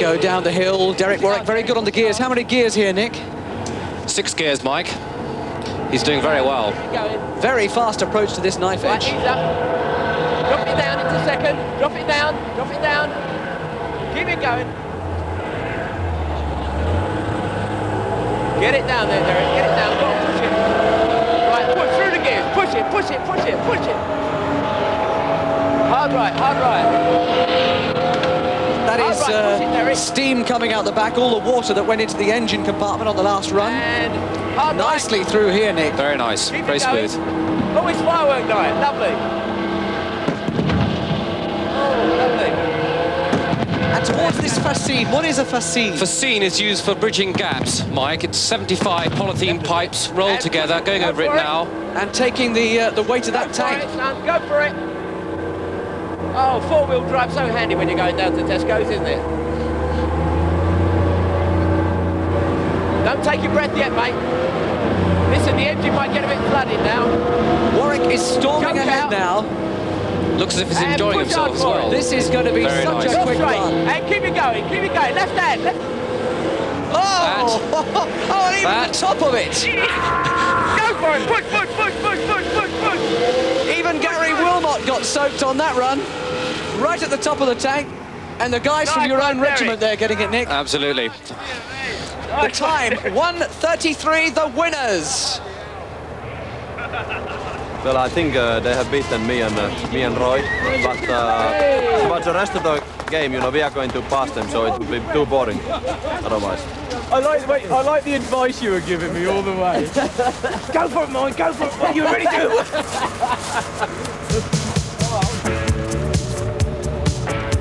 go down the hill. Derek Warwick very good on the gears. How many gears here, Nick? 6 gears, Mike. He's doing very well. Very fast approach to this knife edge. Right, up. Drop it down into second. Drop it down. Drop it down. Keep it going. Get it down there, Derek. Get it down. Go on, push it. Right, push through the gears. Push it, push it, push it, push it. Hard right, hard right. That is steam coming out the back, all the water that went into the engine compartment on the last run. And hard nicely right. through here, Nick. Very nice, Keep very smooth. Oh, it's firework night, lovely. Oh, lovely. And towards this fascine, what is a fascine? Fascine is used for bridging gaps, Mike. It's 75 polythene pipes rolled together, going over it now. And taking the weight of that tank. Go for it, son, go for it. Oh, four-wheel drive, so handy when you're going down to Tesco's, isn't it? Don't take your breath yet, mate. Listen, the engine might get a bit flooded now. Warwick is storming ahead now. Looks as if he's enjoying himself as well. This is going to be very such nice. a quick run. And keep it going, keep it going. Left hand, left. Oh, oh, and even the top of it. Go for it, push, push, push, push, push, push, push. Even Gary Wilmot got soaked on that run. Right at the top of the tank. And the guys from your own regiment there getting it, Nick. Absolutely. The time, 1:33, the winners. Well, I think they have beaten me and Roy, but the rest of the game, you know, we are going to pass them, so it would be too boring otherwise. I like the advice you were giving me all the way. Go for it, Mike, go for it. What you ready to do?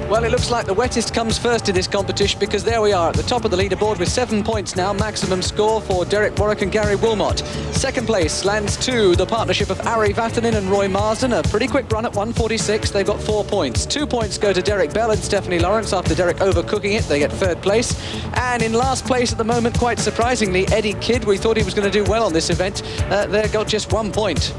Well, it looks like the wettest comes first in this competition, because there we are at the top of the leaderboard with 7 points now, maximum score for Derek Warwick and Gary Wilmot. Second place lands to the partnership of Ari Vatanen and Roy Marsden, a pretty quick run at 1:46. They've got 4 points. 2 points go to Derek Bell and Stephanie Lawrence after Derek overcooking it. They get third place. And in last place at the moment, quite surprisingly, Eddie Kidd. We thought he was going to do well on this event. They got just 1 point.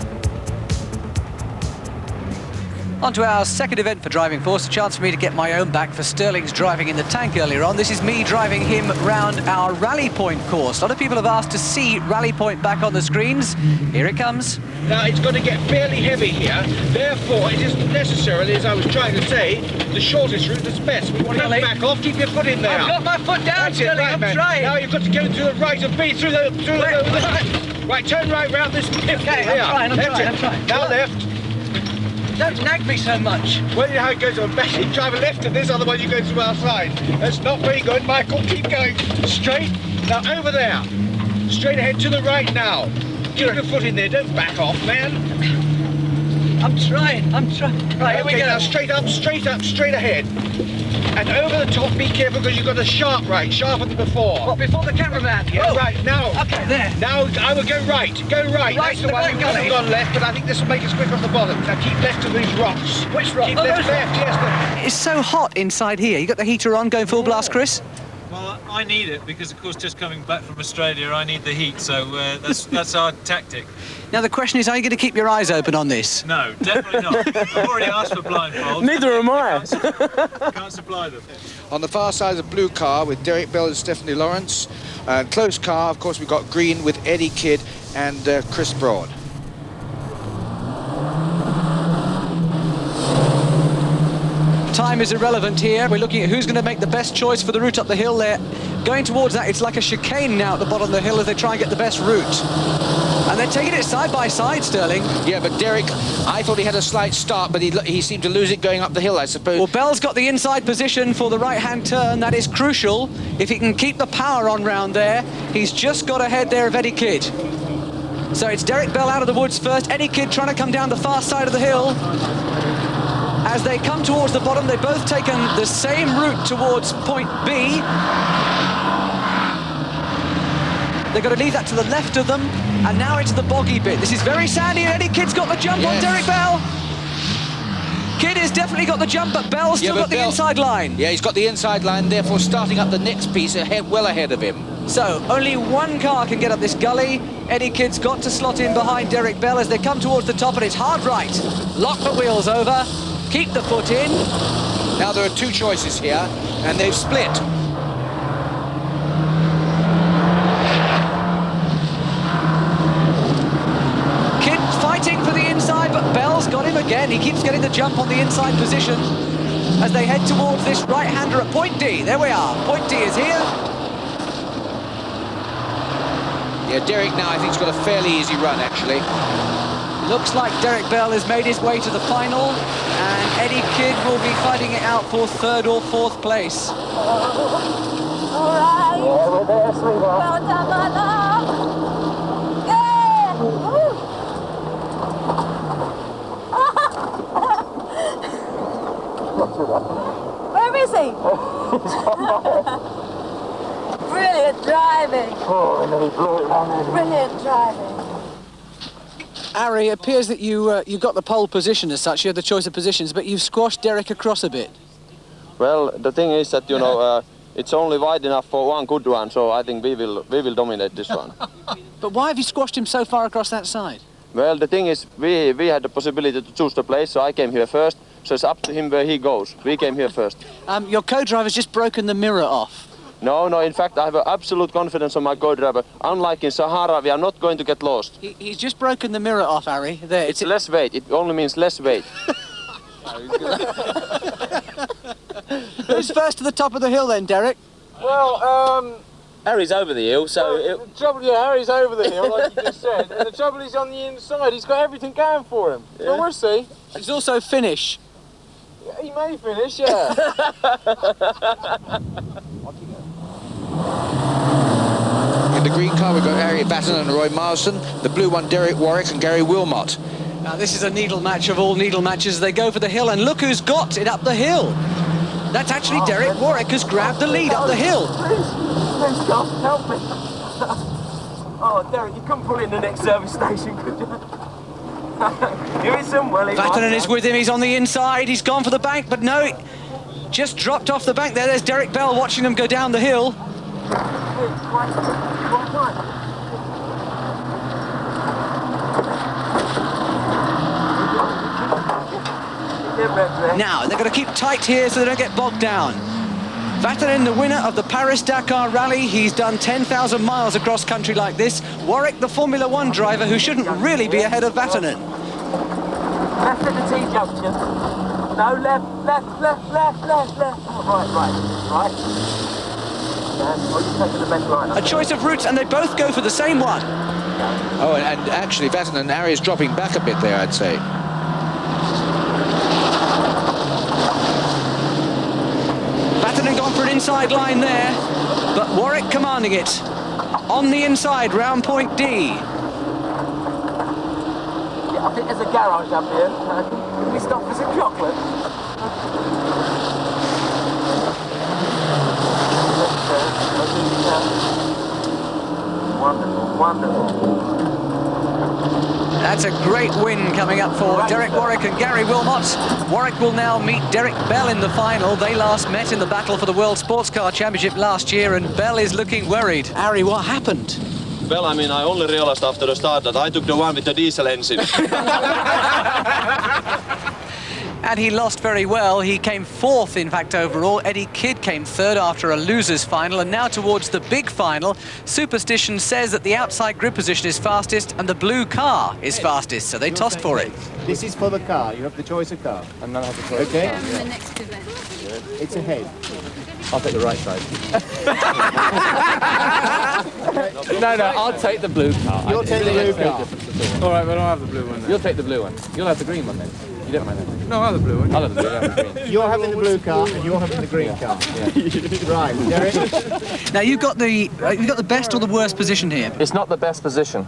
On to our second event for Driving Force, a chance for me to get my own back for Sterling's driving in the tank earlier on. This is me driving him round our Rally Point course. A lot of people have asked to see Rally Point back on the screens. Here it comes. Now, it's going to get fairly heavy here, therefore it isn't necessarily, as I was trying to say, the shortest route that's best. We want to back off, keep your foot in there. I've got my foot down, Sterling, right, I'm man. trying. Now you've got to go to the right of me, through the right, turn right round this pit. Okay, I'm trying. Now left. Don't nag me so much. Well, you know how it goes on back. You drive a left of this, otherwise you go to our side. That's not very good, Michael. Keep going. Straight. Now over there. Straight ahead to the right now. Keep your foot in there. Don't back off, man. I'm trying. Right, here we go. Now straight up, straight ahead. And over the top, be careful, because you've got a sharp right, sharper than before. What, before the cameraman? Yeah, right, now. Okay, there. Now I would go right. Go right. Right, That's the one. right We could have gone left, but I think this will make us quick off the bottom. Now keep left of these rocks. Which rock? Keep Oh, left, those left, yes. It's so hot inside here. You got the heater on, going full blast, Chris? Well, I need it because, of course, just coming back from Australia, I need the heat, so that's our tactic. Now, the question is, are you going to keep your eyes open on this? No, definitely not. I've already asked for blindfolds. Neither am I. Can't supply them. On the far side of the blue car with Derek Bell and Stephanie Lawrence. Close car, of course, we've got green with Eddie Kidd and Chris Broad. Time is irrelevant here. We're looking at who's going to make the best choice for the route up the hill there. Going towards that, it's like a chicane now at the bottom of the hill as they try and get the best route. And they're taking it side by side, Sterling. Yeah, but Derek, I thought he had a slight start, but he seemed to lose it going up the hill, I suppose. Well, Bell's got the inside position for the right-hand turn. That is crucial. If he can keep the power on round there, he's just got ahead there of Eddie Kidd. So it's Derek Bell out of the woods first. Eddie Kidd trying to come down the far side of the hill. As they come towards the bottom, they've both taken the same route towards point B. They've got to leave that to the left of them, and now into the boggy bit. This is very sandy, and Eddie Kidd's got the jump on Derek Bell. Kidd has definitely got the jump, but Bell's still got the inside line. Yeah, he's got the inside line, therefore starting up the next piece ahead, well ahead of him. So, only one car can get up this gully. Eddie Kidd's got to slot in behind Derek Bell as they come towards the top, and it's hard right. Lock the wheels over, keep the foot in. Now there are two choices here, and they've split. Bell's got him again. He keeps getting the jump on the inside position as they head towards this right-hander at point D. There we are. Point D is here. Yeah, Derek now I think has got a fairly easy run actually. Looks like Derek Bell has made his way to the final, and Eddie Kidd will be fighting it out for 3rd or 4th place. All right. Yeah, we're there, sweetheart. Well done, my love. Yeah. Where is he? Brilliant driving. Oh, and then he blew it down there. Brilliant driving. Harry, it appears that you got the pole position as such. You had the choice of positions, but you've squashed Derek across a bit. Well, the thing is that, you know, it's only wide enough for one good one, so I think we will dominate this one. But why have you squashed him so far across that side? Well, the thing is, we had the possibility to choose the place, so I came here first, so it's up to him where he goes. We came here first. Your co-driver's just broken the mirror off. No, in fact, I have absolute confidence on my co-driver. Unlike in Sahara, we are not going to get lost. He's just broken the mirror off, Harry. There. It's less weight. It only means less weight. Who's first to the top of the hill then, Derek? Well, Harry's over the hill, so... the trouble, yeah, Harry's over the hill, like you just said. And the trouble is on the inside. He's got everything going for him. Yeah. Well, we'll see. He's also Finnish. Yeah, he may finish, yeah. In the green car we've got Harriet Batten and Roy Marsden. The blue one, Derek Warwick and Gary Wilmot. Now this is a needle match of all needle matches. They go for the hill, and look who's got it up the hill. That's actually Derek Warwick has grabbed the lead up the hill. Please, God, help me. Oh, Derek, you couldn't pull in the next service station, could you? Give it some welly. Vatanen is with him, he's on the inside, he's gone for the bank, but no, just dropped off the bank there. There's Derek Bell watching them go down the hill. Now, they're going to keep tight here so they don't get bogged down. Vatanen, the winner of the Paris-Dakar Rally. He's done 10,000 miles across country like this. Warwick, the Formula One driver, who shouldn't really be ahead of Vatanen. Left at the T-junction. No, left. Right. Oh, you're taking the best line. A choice of routes, and they both go for the same one. Oh, and actually Vatanen and Harry is dropping back a bit there, I'd say. Vatanen gone for an inside line there, but Warwick commanding it. On the inside, round point D. Yeah, I think there's a garage up here. Can we stop for some chocolate? Wonderful. That's a great win coming up for Derek Warwick and Gary Wilmot. Warwick will now meet Derek Bell in the final. They last met in the battle for the World Sports Car Championship last year, and Bell is looking worried. Harry, what happened? Well, I mean, I only realized after the start that I took the one with the diesel engine. And he lost very well. He came 4th, in fact, overall. Eddie Kidd came 3rd after a losers final. And now towards the big final, Superstition says that the outside grid position is fastest and the blue car is fastest. So they tossed for it. This is for the car. You have the choice of car. And then I have the choice. Okay. The next event. It's ahead. I'll take the right side. No, I'll take the blue car. You'll take the blue car. All right, but I don't have the blue one then. You'll take the blue one. You'll have the green one then. You don't mind that? No, I'll have the blue one. I'll have the blue, I'll have the green. You're having the blue car and you're having the green car. Yeah. Right, Derek. Now, you've got the best or the worst position here. It's not the best position.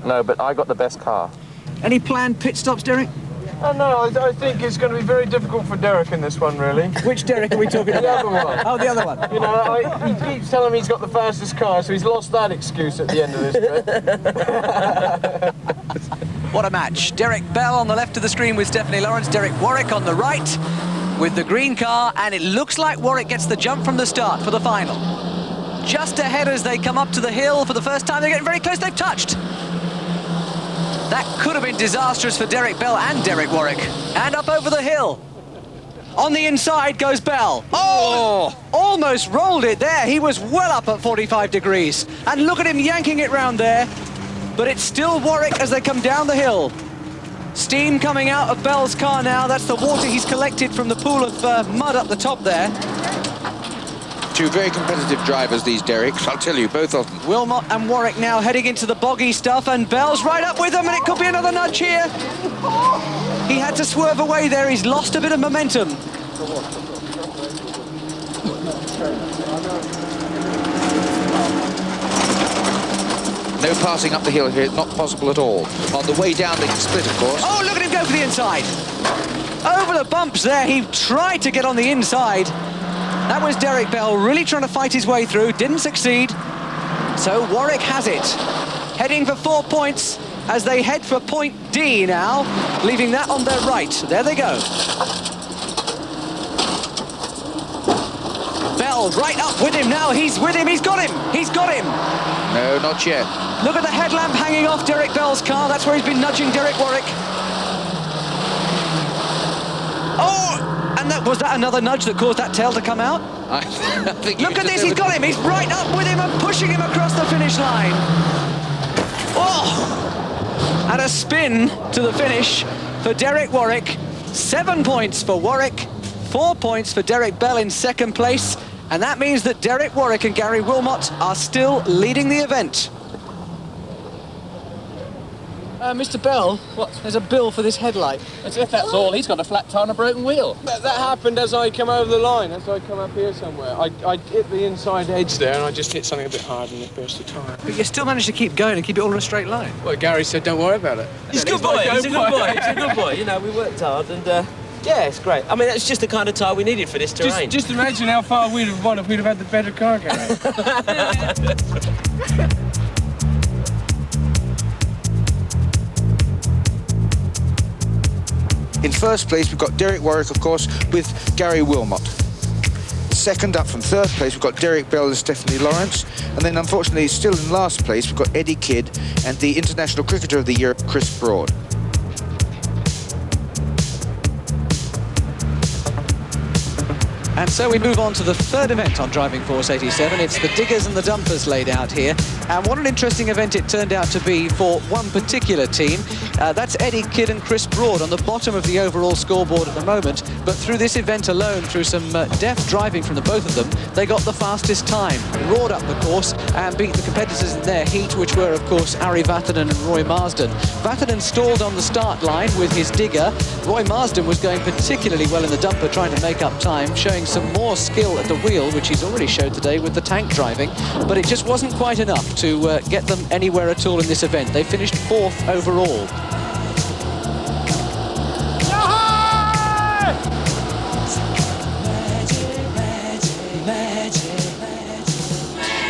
No, but I got the best car. Any planned pit stops, Derek? Oh, no, I think it's going to be very difficult for Derek in this one, really. Which Derek are we talking about? The other one. Oh, the other one. You know, he keeps telling me he's got the fastest car, so he's lost that excuse at the end of this trip. What a match. Derek Bell on the left of the screen with Stephanie Lawrence. Derek Warwick on the right with the green car. And it looks like Warwick gets the jump from the start for the final. Just ahead as they come up to the hill for the first time. They're getting very close. They've touched. That could have been disastrous for Derek Bell and Derek Warwick. And up over the hill. On the inside goes Bell. Oh, almost rolled it there. He was well up at 45 degrees. And look at him yanking it round there. But it's still Warwick as they come down the hill. Steam coming out of Bell's car now. That's the water he's collected from the pool of mud up the top there. Two very competitive drivers, these Derricks, I'll tell you, both of them. Wilmot and Warwick now heading into the boggy stuff, and Bell's right up with them, and it could be another nudge here. He had to swerve away there. He's lost a bit of momentum. No passing up the hill here, not possible at all. On the way down, they can split, of course. Oh, look at him go for the inside. Over the bumps there, he tried to get on the inside. That was Derek Bell really trying to fight his way through, didn't succeed. So Warwick has it. Heading for 4 points as they head for point D now, leaving that on their right. There they go. Bell right up with him now. He's with him. He's got him. He's got him. No, not yet. Look at the headlamp hanging off Derek Bell's car. That's where he's been nudging Derek Warwick. Oh! And was that another nudge that caused that tail to come out? I think look at this, he's got him. He's right up with him and pushing him across the finish line. Oh! And a spin to the finish for Derek Warwick. 7 points for Warwick, 4 points for Derek Bell in second place. And that means that Derek Warwick and Gary Wilmot are still leading the event. Mr. Bell, what? There's a bill for this headlight. As if that's all, he's got a flat tyre and a broken wheel. That happened as I come over the line, as I come up here somewhere. I hit the inside edge there and I just hit something a bit hard and it burst the tyre. But you still managed to keep going and keep it all in a straight line. Well, Gary said, don't worry about it. He's a good boy, he's a good boy, he's a good boy. You know, we worked hard and, yeah, it's great. I mean, that's just the kind of tyre we needed for this terrain. Just imagine how far we'd have won if we'd have had the better car, Gary. In first place, we've got Derek Warwick, of course, with Gary Wilmot. Second up from third place, we've got Derek Bell and Stephanie Lawrence. And then, unfortunately, still in last place, we've got Eddie Kidd and the International Cricketer of the Year, Chris Broad. And so we move on to the third event on Driving Force 87. It's the diggers and the dumpers laid out here. And what an interesting event it turned out to be for one particular team. That's Eddie Kidd and Chris Broad on the bottom of the overall scoreboard at the moment. But through this event alone, through some deft driving from the both of them, they got the fastest time, roared up the course and beat the competitors in their heat, which were, of course, Ari Vatanen and Roy Marsden. Vatanen stalled on the start line with his digger. Roy Marsden was going particularly well in the dumper, trying to make up time, showing some more skill at the wheel, which he's already showed today with the tank driving, but it just wasn't quite enough to get them anywhere at all in this event. They finished fourth overall.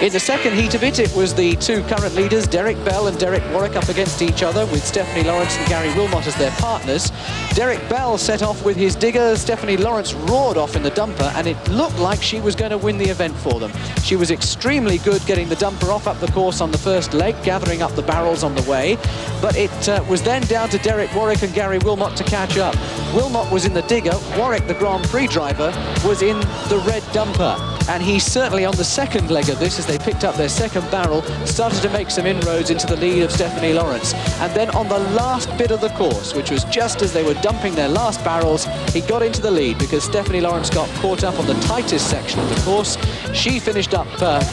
In the second heat of it, it was the two current leaders, Derek Bell and Derek Warwick, up against each other with Stephanie Lawrence and Gary Wilmot as their partners. Derek Bell set off with his digger. Stephanie Lawrence roared off in the dumper, and it looked like she was going to win the event for them. She was extremely good getting the dumper off up the course on the first leg, gathering up the barrels on the way. But it was then down to Derek Warwick and Gary Wilmot to catch up. Wilmot was in the digger. Warwick, the Grand Prix driver, was in the red dumper. And he certainly, on the second leg of this, as they picked up their second barrel, started to make some inroads into the lead of Stephanie Lawrence. And then on the last bit of the course, which was just as they were dumping their last barrels, he got into the lead because Stephanie Lawrence got caught up on the tightest section of the course. She finished up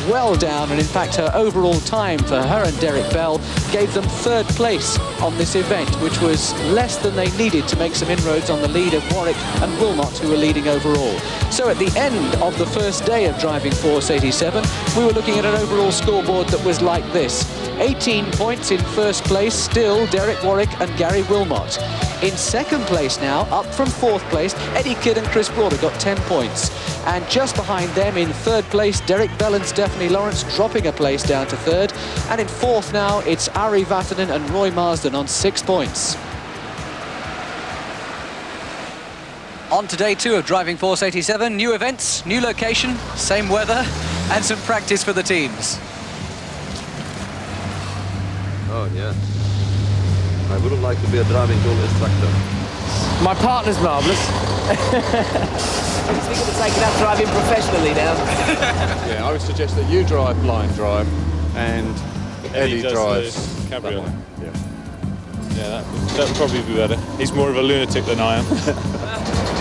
well down, and in fact her overall time for her and Derek Bell gave them third place on this event, which was less than they needed to make some inroads on the lead of Warwick and Wilmot, who were leading overall. So at the end of the first day of Driving Force 87, we were looking at an overall scoreboard that was like this. 18 points in first place, still Derek Warwick and Gary Wilmot. In second place now, up from fourth place, Eddie Kidd and Chris Broad have got 10 points. And just behind them in third place, Derek Bell and Stephanie Lawrence dropping a place down to third. And in fourth now, it's Ari Vatanen and Roy Marsden on 6 points. On to day 2 of Driving Force 87, new events, new location, same weather, and some practice for the teams. Oh, yeah. I wouldn't like to be a driving school instructor. My partner's marvellous. He's thinking of taking up driving professionally now. Yeah, I would suggest that you drive blind drive and Eddie drives cabriolet. Yeah. Yeah, that would probably be better. He's more of a lunatic than I am.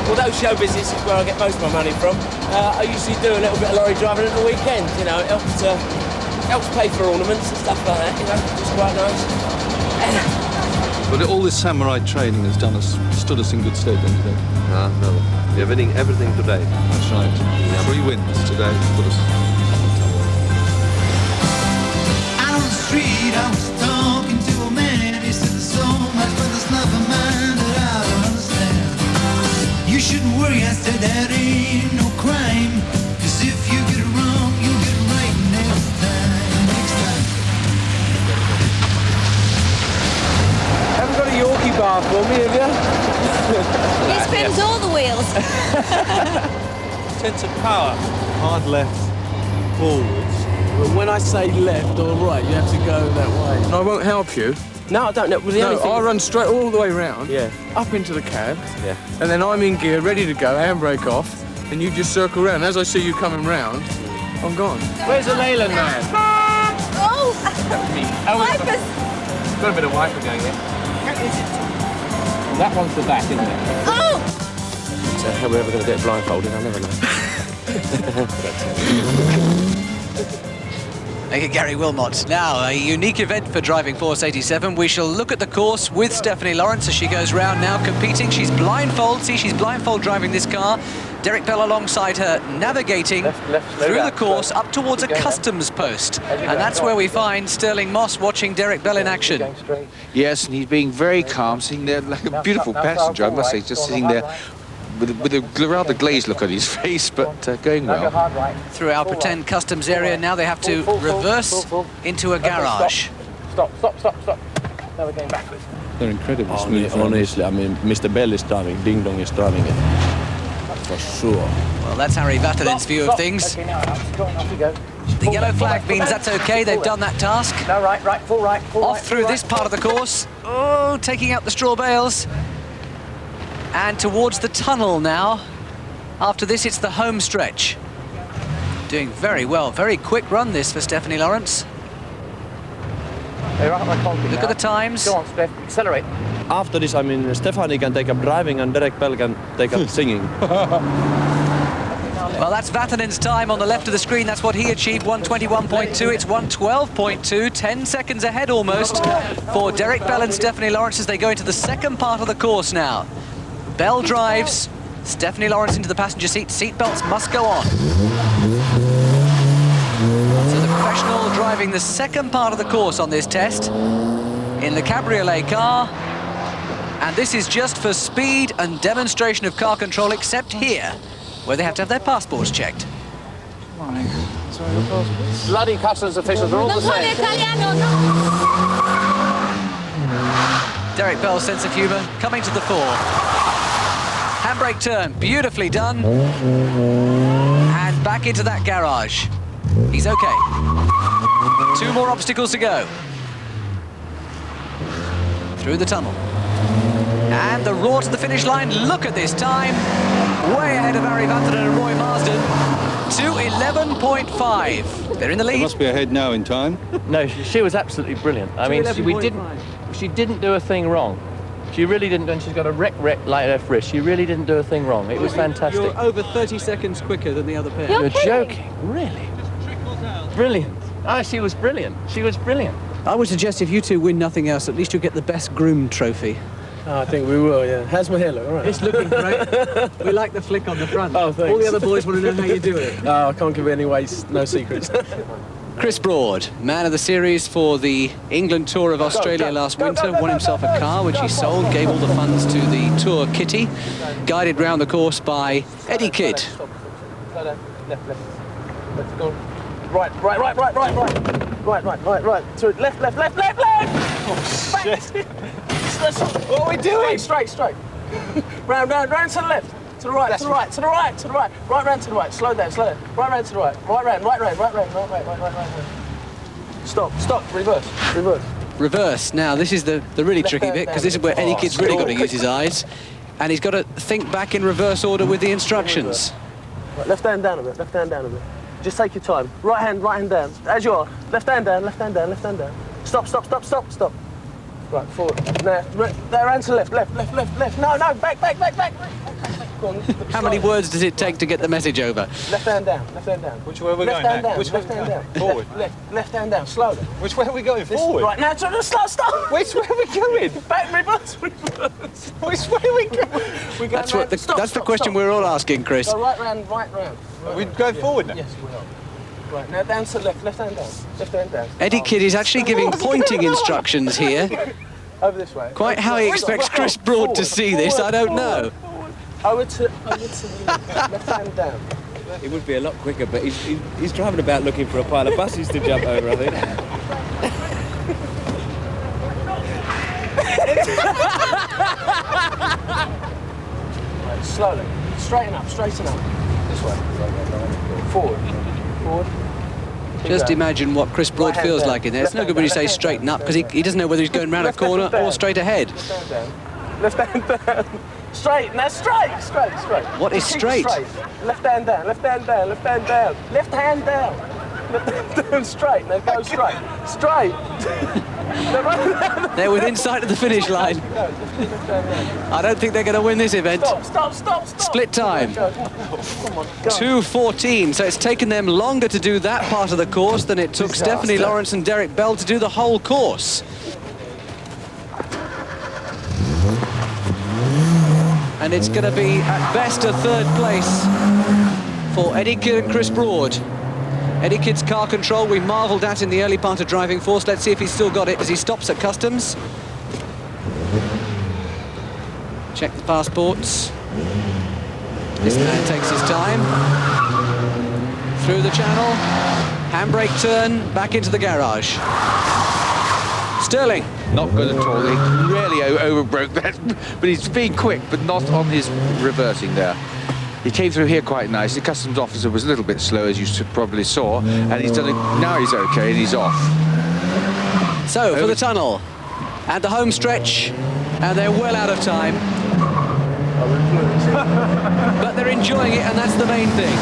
Although show business is where I get most of my money from, I usually do a little bit of lorry driving at the weekend. You know, it helps pay for ornaments and stuff like that. You know, it's quite nice. But all this samurai training has stood us in good stead, don't you think? No. We're winning everything today. That's right. 3 wins today put us. Out on the street, I was talking to a man. He said there's so much, but there's nothing mine that I don't understand. You shouldn't worry, I said that ain't no crime. 'Cause if you get it wrong, you'll get it right next time. Haven't got a Yorkie bar for me, have you? He spins all the wheels. Sense of power. Hard left, forwards. Well, when I say left or right, you have to go that way. I won't help you. No, I don't know. Well, the only thing I'll run straight all the way round, up into the cab, and then I'm in gear, ready to go, handbrake off, and you just circle round. As I see you coming round, I'm gone. Where's the Leyland man? Oh! Wipers! Got a bit of wiper going in. That one's the back, isn't it? Oh! So how we're ever going to get blindfolded, I'll never know. Look at Gary Wilmot. Now, a unique event for Driving Force 87. We shall look at the course with Stephanie Lawrence as she goes round now competing. She's blindfold. See, she's blindfold driving this car. Derek Bell alongside her, navigating through the course up towards a customs post. And that's where we find Sterling Moss watching Derek Bell in action. Yes, and he's being very calm, sitting there like a beautiful passenger, I must say, just sitting there with a rather glazed look on his face, but going well. Through our pretend customs area, now they have to reverse into a garage. Stop. Now we're going backwards. They're incredibly smooth. Honestly, I mean, Mr. Bell is driving, Ding Dong is driving it. For sure. Well, that's Harry Vatalin's view of things. Okay, now off we go. The yellow flag means that's okay, they've done that task. No, right, full right. Off through this part of the course. Oh, taking out the straw bales. And towards the tunnel now. After this, it's the home stretch. Doing very well. Very quick run this for Stephanie Lawrence. Look at the times. Go on, Steph, accelerate. After this, I mean, Stephanie can take up driving and Derek Bell can take up singing. Well, that's Vatalin's time on the left of the screen. That's what he achieved, 1:21.2. It's 1:12.2, 10 seconds ahead almost for Derek Bell and Stephanie Lawrence as they go into the second part of the course now. Bell drives, Stephanie Lawrence into the passenger seat. Seatbelts must go on. So the professional driving the second part of the course on this test in the cabriolet car. And this is just for speed and demonstration of car control, except here, where they have to have their passports checked. Bloody customs officials are all the same. Derek Bell's sense of humour coming to the fore. Handbrake turn, beautifully done. And back into that garage. He's okay. 2 more obstacles to go. Through the tunnel. And the roar to the finish line. Look at this time. Way ahead of Harry Vatanen and Roy Marsden. 2:11.5. They're in the lead. They must be ahead now in time. No, she was absolutely brilliant. I mean, she didn't do a thing wrong. She really didn't, and she's got a wreck light left wrist. She really didn't do a thing wrong. It was fantastic. You're over 30 seconds quicker than the other pair. You're joking, really? Brilliant. Oh, she was brilliant. She was brilliant. I would suggest if you two win nothing else, at least you'll get the best groomed trophy. Oh, I think we will, yeah. How's my hair look? All right. It's looking great. We like the flick on the front. Oh, thanks. All the other boys want to know how you do it. Oh, I can't give any away, no secrets. Chris Broad, man of the series for the England Tour of Australia last winter, won himself a car which he sold, gave all the funds to the tour kitty, guided round the course by Eddie Kidd. Slow down. Left. Let's go. Right. So left. Oh, shit. What are we doing? Straight. round to the left. To the right. Right round to the right. Slow down. Right round to the right. Right round. Stop. Reverse. Now, this is the really tricky bit, because this is where Eddie Kidd's really got to use his eyes. And he's got to think back in reverse order with the instructions. Right, left hand down a bit. Just take your time. Right hand down. As you are. Left hand down. Stop. Right, forward. There, and to left. No, back. Go on. How many words does it take to get the message over? Left hand down. Which way are we Left going hand now? down. Which way Left hand down. Forward. Left hand down, slowly. Which way are we going? Forward. Right, now stop. Which way are we going? Back, reverse. Which way are we going? That's the question we're all asking, Chris. Go right round. Are we going forward now? Yes, we are. Right, now down to left hand down. Left hand down. Eddie Kidd is actually giving pointing instructions here. Over this way. Quite how he expects Chris Broad to see this, I don't know. Over to the left hand down. It would be a lot quicker, but he's driving about looking for a pile of buses to jump over, I think. Right, slowly. Straighten up. This way. Forward. Just imagine what Chris Broad feels like in there. It's no good when you say straighten up, because he doesn't know whether he's going round a corner or straight ahead. Left hand down. Straight. Now straight. What is straight? Left hand down. Left hand down. Straight. Now go straight. They're within sight of the finish line. I don't think they're going to win this event. Stop. Split time. 2:14, so it's taken them longer to do that part of the course than it took Stephanie Lawrence and Derek Bell to do the whole course. And it's going to be, at best, a third place for Eddie Kidd and Chris Broad. Eddie Kidd's car control we marvelled at in the early part of Driving Force. Let's see if he's still got it as he stops at customs. Check the passports. This man takes his time. Through the channel. Handbrake turn, back into the garage. Sterling. Not good at all. He really overbroke that, but he's being quick, but not on his reversing there. He came through here quite nice. The customs officer was a little bit slow, as you probably saw, and he's done it. Now he's okay, and he's off. So, for the tunnel, and the home stretch, and they're well out of time. But they're enjoying it, and that's the main thing.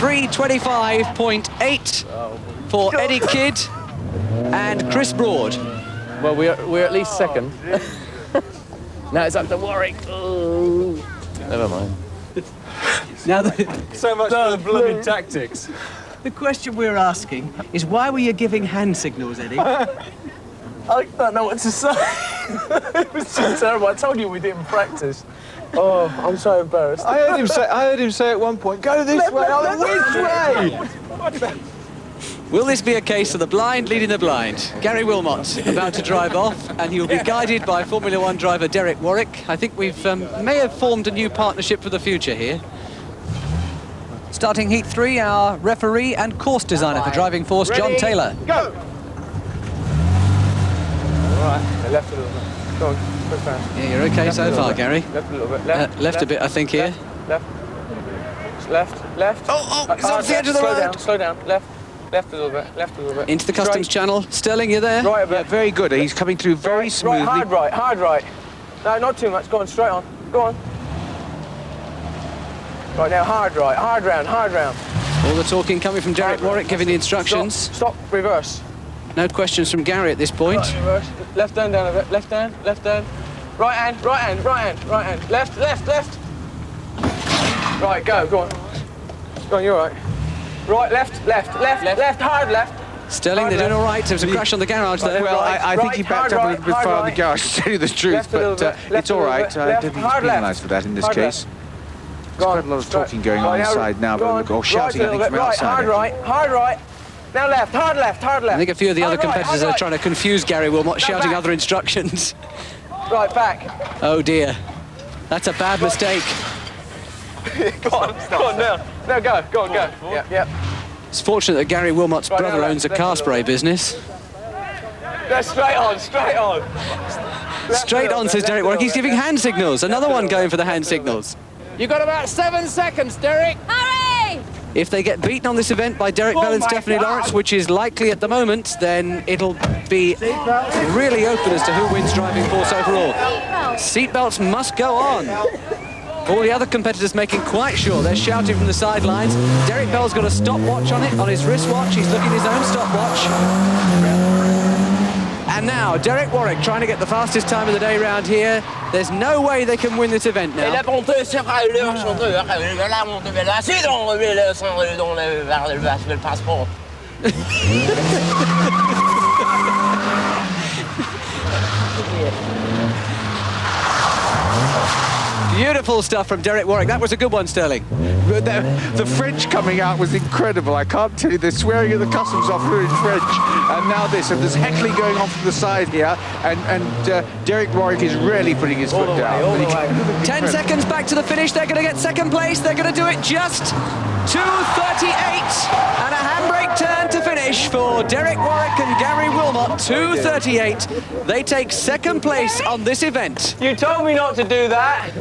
3:25.8 for Eddie Kidd and Chris Broad. Well, we're at least second. Now it's up to Warwick. Oh. Never mind. Now, so much for the blooming tactics. The question we're asking is, why were you giving hand signals, Eddie? I don't know what to say. It was just terrible. I told you we didn't practice. Oh, I'm so embarrassed. I heard him say at one point, go this way. Which way? Will this be a case of the blind leading the blind? Gary Wilmot about to drive off, and he will be guided by Formula One driver Derek Warwick. I think we've may have formed a new partnership for the future here. Starting Heat 3, our referee and course designer for Driving Force, John Taylor. Go! All right, left a little bit. Go on, quick fast. Yeah, you're okay so far, Gary. Left a little bit. Left a bit, I think, here. Left. Oh, it's off the edge of the road. Slow down. Left a little bit. Into the customs channel. Sterling, you there? Right a bit. Yeah, very good. He's coming through very smoothly. Hard right. No, not too much. Go on, straight on. Go on. Right, now hard right. Hard round. All the talking coming from Derek Warwick, giving the instructions. Stop, reverse. No questions from Gary at this point. Right, reverse. Left hand down a bit. Left hand. Right hand. Left. Right, go on. Go on, you're right. Right, left, hard left. Sterling, they're doing all right. There was a crash on the garage there. Well, I think he backed up a little bit far on the garage, to tell you the truth, but it's all right. I don't think he's penalised for that in this case. There's quite a lot of talking going on inside now, or shouting, I think, from outside. Hard right. Now left, hard left. I think a few of the other competitors are trying to confuse Gary Wilmot, shouting other instructions. Right, back. Oh dear. That's a bad mistake. Go on now. Now go. Yep. It's fortunate that Gary Wilmot's brother owns a car spray business. No, straight on. Straight on, says Derek Warwick. He's giving hand signals. Another one going for the hand signals. You've got about 7 seconds, Derek. Hurry! If they get beaten on this event by Derek Bell and Stephanie Lawrence, which is likely at the moment, then it'll be really open as to who wins Driving Force overall. Seatbelts must go on. All the other competitors making quite sure. They're shouting from the sidelines. Derek Bell's got a stopwatch on his wristwatch. He's looking at his own stopwatch. And now, Derek Warwick trying to get the fastest time of the day round here. There's no way they can win this event Et now. la montée sera la montée vers la suite, on revient vers le passeport. Beautiful stuff from Derek Warwick. That was a good one, Sterling. The French coming out was incredible. I can't tell you, they're swearing at the customs officer in French. And now this, and there's heckling going on from the side here. And Derek Warwick is really putting his foot down. 10 seconds back to the finish. They're going to get second place. They're going to do it just 2:38. And a handbrake turn to finish for Derek Warwick and Gary Wilmot. 2:38. They take second place on this event. You told me not to do that.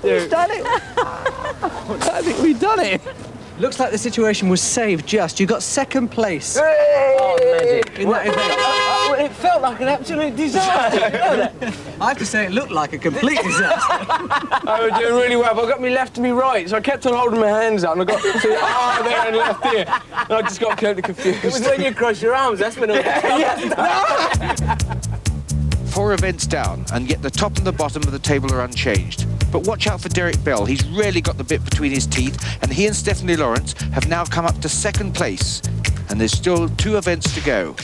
We've done it. I think we've done it. Looks like the situation was saved just. You got second place. Oh, magic. In that event. It felt like an absolute disaster. I have to say it looked like a complete disaster. I was doing really well, but I got me left to me right, so I kept on holding my hands out, and I got to arm there and left here. And I just got totally confused. It was when you crossed your arms, that's when it was... 4 events down, and yet the top and the bottom of the table are unchanged. But watch out for Derek Bell. He's really got the bit between his teeth, and he and Stephanie Lawrence have now come up to second place. And there's still 2 events to go.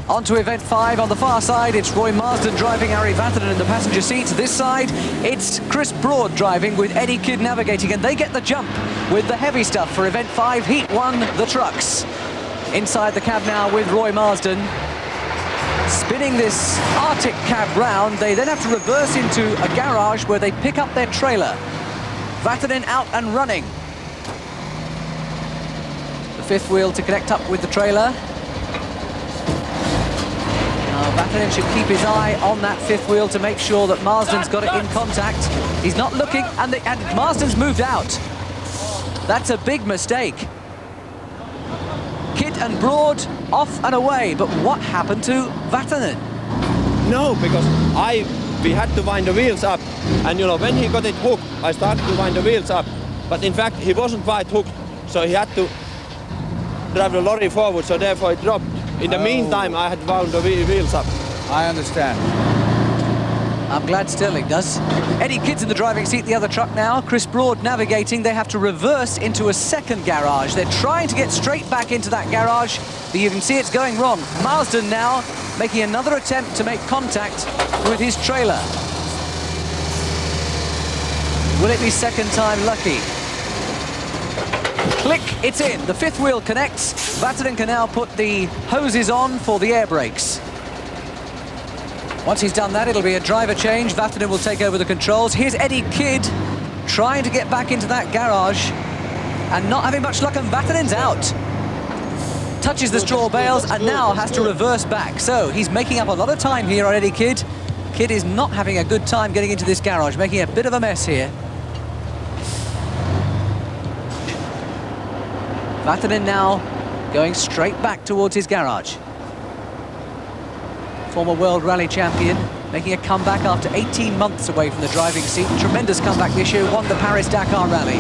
On to event 5 on the far side. It's Roy Marsden driving, Ari Vatanen in the passenger seat. This side, it's Chris Broad driving with Eddie Kidd navigating, and they get the jump with the heavy stuff for event 5, heat 1, the trucks. Inside the cab now with Roy Marsden. Spinning this Arctic cab round, they then have to reverse into a garage where they pick up their trailer. Vatanen out and running. The 5th wheel to connect up with the trailer. Vatanen should keep his eye on that 5th wheel to make sure that Marsden's got it in contact. He's not looking, and Marsden's moved out. That's a big mistake. Kidd and Broad off and away, but what happened to Vatanen? No, because we had to wind the wheels up, and you know, when he got it hooked, I started to wind the wheels up, but in fact he wasn't quite hooked, so he had to drive the lorry forward, so therefore it dropped. In the meantime, I had wound the wheels up. I understand. I'm glad Sterling does. Eddie Kidd's in the driving seat, the other truck now. Chris Broad navigating. They have to reverse into a second garage. They're trying to get straight back into that garage, but you can see it's going wrong. Marsden now making another attempt to make contact with his trailer. Will it be second time lucky? Click, it's in. The 5th wheel connects. Vatanen can now put the hoses on for the air brakes. Once he's done that, it'll be a driver change. Vatanen will take over the controls. Here's Eddie Kidd trying to get back into that garage and not having much luck, and Vatanen's out. Touches the straw bales and now has to reverse back. So he's making up a lot of time here on Eddie Kidd. Kidd is not having a good time getting into this garage, making a bit of a mess here. Vatanen now going straight back towards his garage. Former World Rally champion, making a comeback after 18 months away from the driving seat. Tremendous comeback this year, won the Paris-Dakar Rally.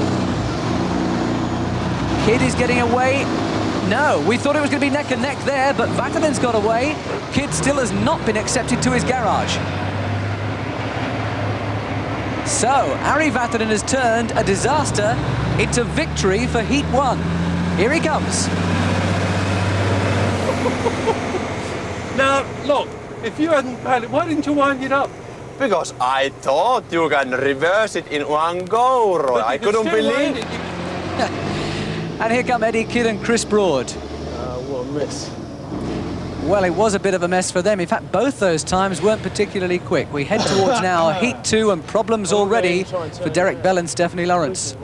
Kidd is getting away. No, we thought it was going to be neck and neck there, but Vatanen's got away. Kidd still has not been accepted to his garage. So, Ari Vatanen has turned a disaster into victory for Heat 1. Here he comes. Now, look, if you hadn't had it, why didn't you wind it up? Because I thought you can reverse it in one go, Roy. I couldn't believe it. And here come Eddie Kidd and Chris Broad. What a mess. Well, it was a bit of a mess for them. In fact, both those times weren't particularly quick. We head towards now Heat 2 and problems already for Derek Bell and Stephanie Lawrence. I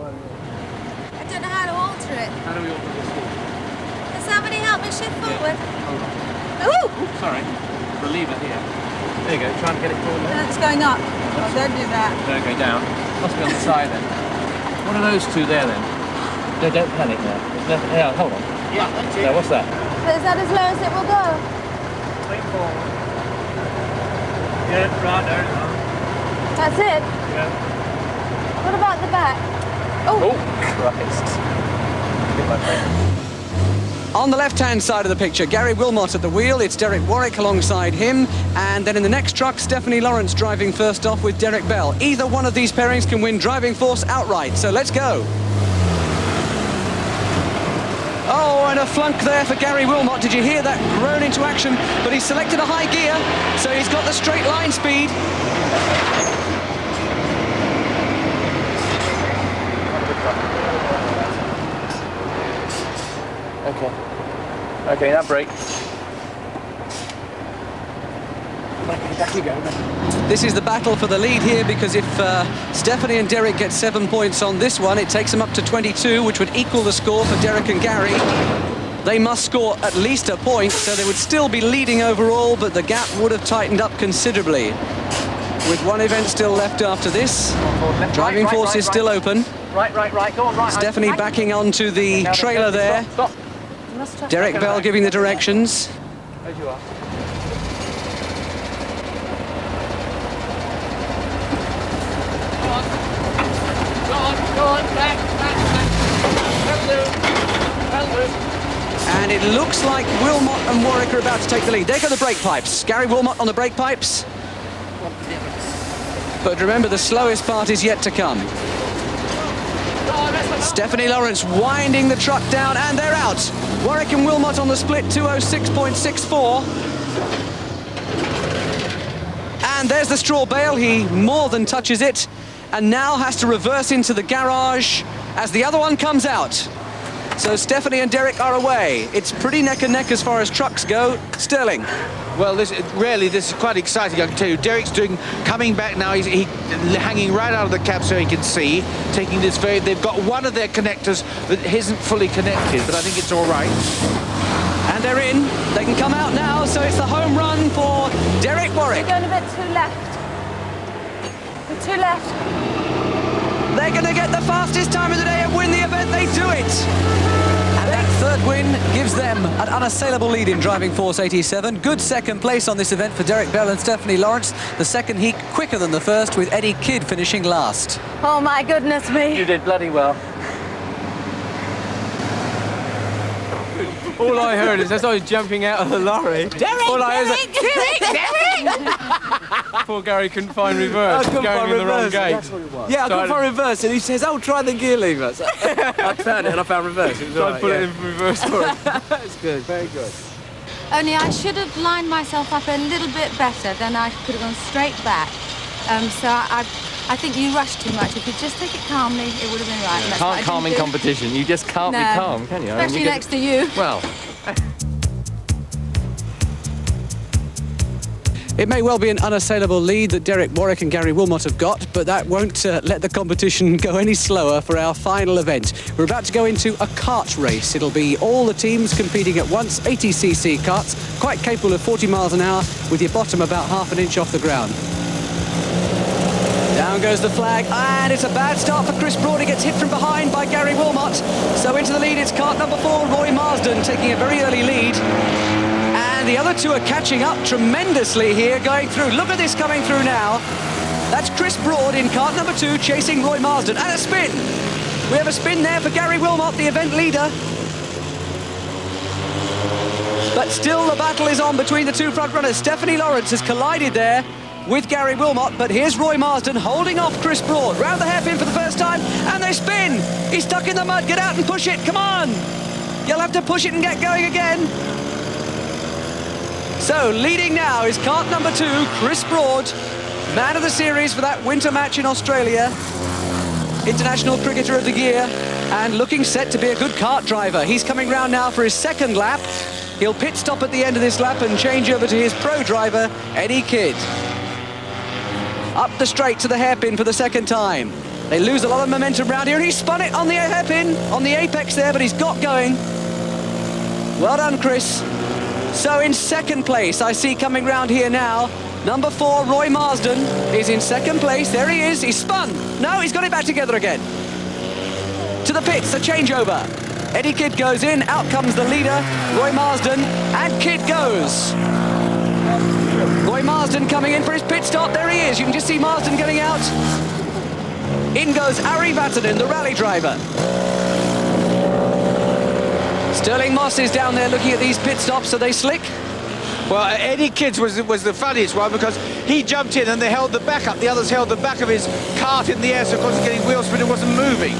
don't know how to alter it. How do we open this? Can somebody help me shift forward? Ooh! Sorry, the lever here. There you go, try and get it forward. It's going up. Oh, don't do that. Okay, down. Must be on the side then. What are those two there then? No, don't panic now. Yeah, hold on. Yeah, that's it. Now, what's that? But is that as low as it will go? Straight forward. Yeah, right there. That's it? Yeah. What about the back? Oh! Oh, Christ. Get my friend. On the left-hand side of the picture, Gary Wilmot at the wheel. It's Derek Warwick alongside him. And then in the next truck, Stephanie Lawrence driving first off with Derek Bell. Either one of these pairings can win driving force outright. So let's go. Oh, and a flunk there for Gary Wilmot. Did you hear that groan into action? But he's selected a high gear, so he's got the straight line speed. Okay, that brake. Back you go. This is the battle for the lead here, because if Stephanie and Derek get 7 points on this one, it takes them up to 22, which would equal the score for Derek and Gary. They must score at least a point, so they would still be leading overall, but the gap would have tightened up considerably. With one event still left after this, driving force is still open. Right, go on, right. Stephanie backing onto the trailer there. Stop. Derek Bell giving the directions. As you are. Go on, back. And it looks like Wilmot and Warwick are about to take the lead. There go the brake pipes. Gary Wilmot on the brake pipes. But remember, the slowest part is yet to come. Stephanie Lawrence winding the truck down, and they're out. Warwick and Wilmot on the split, 206.64. And there's the straw bale. He more than touches it, and now has to reverse into the garage as the other one comes out. So Stephanie and Derek are away. It's pretty neck and neck as far as trucks go. Sterling. Well, this is quite exciting, I can tell you. Derek's coming back now. He's hanging right out of the cab so he can see, taking this they've got one of their connectors that isn't fully connected, but I think it's all right. And they're in. They can come out now, so it's the home run for Derek Warwick. You're going a bit too left. You're too left. They're going to get the fastest time of the day and win the event. They do it. And that third win gives them an unassailable lead in driving force 87. Good second place on this event for Derek Bell and Stephanie Lawrence. The second heat quicker than the first, with Eddie Kidd finishing last. Oh my goodness me. You did bloody well. All I heard is as I was jumping out of the lorry. Derek! Poor Gary couldn't find reverse. Going in the wrong gate. Yeah, I couldn't find reverse, and he says, "Oh, try the gear lever." So I found it, and I found reverse. It was Tried to put it in reverse for him. That's good, very good. Only I should have lined myself up a little bit better, then I could have gone straight back. So I think you rushed too much. If you just take it calmly, it would have been right. You can't calm in competition. You just can't be calm, can you? Especially next to you. Well. It may well be an unassailable lead that Derek Warwick and Gary Wilmot have got, but that won't let the competition go any slower for our final event. We're about to go into a kart race. It'll be all the teams competing at once, 80cc karts, quite capable of 40 miles an hour, with your bottom about half an inch off the ground. Down goes the flag, and it's a bad start for Chris Broad. He gets hit from behind by Gary Wilmot. So into the lead, it's kart number 4, Roy Marsden, taking a very early lead. And the other two are catching up tremendously here, going through. Look at this coming through now. That's Chris Broad in kart number 2, chasing Roy Marsden. And a spin. We have a spin there for Gary Wilmot, the event leader. But still the battle is on between the two front runners. Stephanie Lawrence has collided there with Gary Wilmot, but here's Roy Marsden holding off Chris Broad. Round the hairpin for the first time, and they spin. He's stuck in the mud. Get out and push it. Come on. You'll have to push it and get going again. So leading now is kart number 2, Chris Broad, man of the series for that winter match in Australia, International Cricketer of the Year, and looking set to be a good kart driver. He's coming round now for his second lap. He'll pit stop at the end of this lap and change over to his pro driver, Eddie Kidd. Up the straight to the hairpin for the second time. They lose a lot of momentum round here, and he spun it on the hairpin, on the apex there, but he's got going. Well done, Chris. So in second place, I see coming round here now, number 4, Roy Marsden, is in second place. There he is. He's spun. No, he's got it back together again. To the pits, a changeover. Eddie Kidd goes in. Out comes the leader, Roy Marsden, and Kidd goes. Roy Marsden coming in for his pit stop. There he is. You can just see Marsden getting out. In goes Ari Vatanen, the rally driver. Sterling Moss is down there looking at these pit stops. Are they slick? Well, Eddie Kidd was the funniest one because he jumped in and they held the back up. The others held the back of his cart in the air, so of course getting wheel spin, it wasn't moving.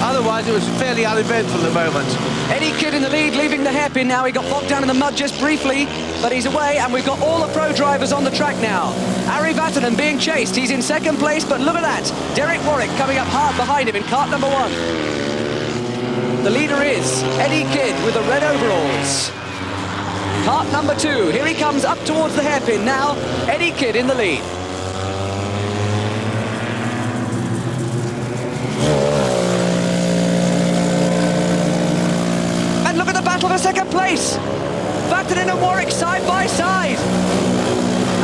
Otherwise, it was fairly uneventful at the moment. Eddie Kidd in the lead, leaving the hairpin now. He got bogged down in the mud just briefly, but he's away, and we've got all the pro drivers on the track now. Ari Vatanen being chased. He's in second place, but look at that. Derek Warwick coming up hard behind him in cart number 1. The leader is Eddie Kidd with the red overalls. Cart number 2. Here he comes up towards the hairpin now. Eddie Kidd in the lead. And look at the battle for second place. Vatanen and Warwick side by side.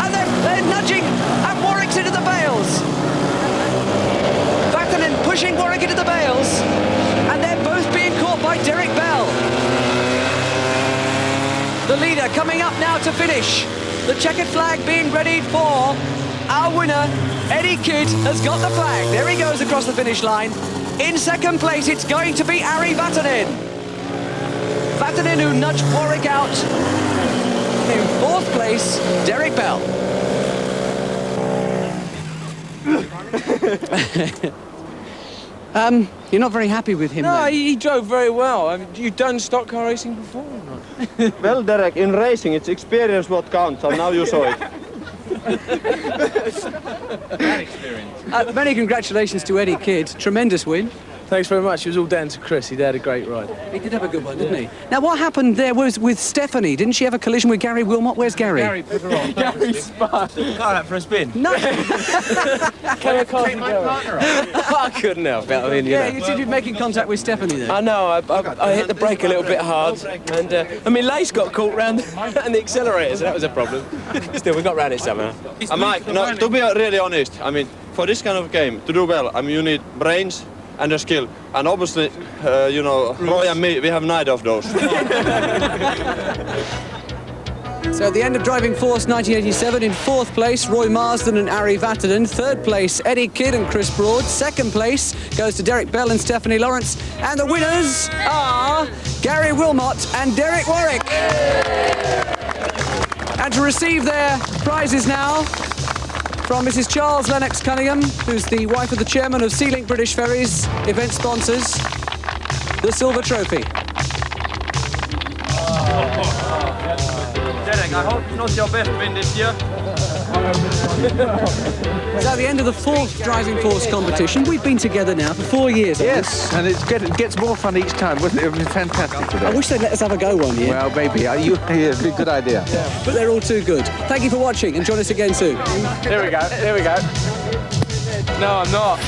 And they're nudging, and Warwick's into the bales. Vatanen pushing Warwick into the bales. And they're both being caught by Derek Bell. The leader coming up now to finish. The checkered flag being readied for our winner. Eddie Kidd has got the flag. There he goes across the finish line. In second place, it's going to be Ari Vatanen. Vatanen who nudged Warwick out. In fourth place, Derek Bell. You're not very happy with him, No, then? he drove very well. I mean, you've done stock car racing before or not? Well, Derek, in racing, it's experience what counts, and now you saw it. Bad experience. Many congratulations to Eddie Kidd. Tremendous win. Thanks very much. It was all down to Chris. He had a great ride. He did have a good one, didn't he? Now, what happened there was with Stephanie. Didn't she have a collision with Gary Wilmot? Where's Gary? Gary put her on. Gary spun. Car out for a spin. No. Take my partner off. I couldn't help it. I mean, Yeah, you said you're making contact with Stephanie then. I know. I hit the brake a little bit hard, and I mean, lace got caught round and the accelerator, so that was a problem. Still, we got round it somehow. Mike, no, to be really honest, I mean, for this kind of game, to do well, I mean, you need brains and a skill. And obviously, you know, Roy and me, we have neither of those. So at the end of Driving Force 1987, in fourth place, Roy Marsden and Ari Vatanen. Third place, Eddie Kidd and Chris Broad. Second place goes to Derek Bell and Stephanie Lawrence. And the winners are Gary Wilmot and Derek Warwick. And to receive their prizes now from Mrs. Charles Lennox Cunningham, who's the wife of the chairman of Sea Link British Ferries, event sponsors, the silver trophy. Derek, I hope it's not your best win this year. It's at the end of the fourth Driving Force competition. We've been together now for 4 years. Yes, and it gets more fun each time, wasn't it? It was fantastic today. I wish they'd let us have a go one year. Well, maybe. It'd be a good idea. But they're all too good. Thank you for watching, and join us again soon. Here we go. Here we go. No, I'm not.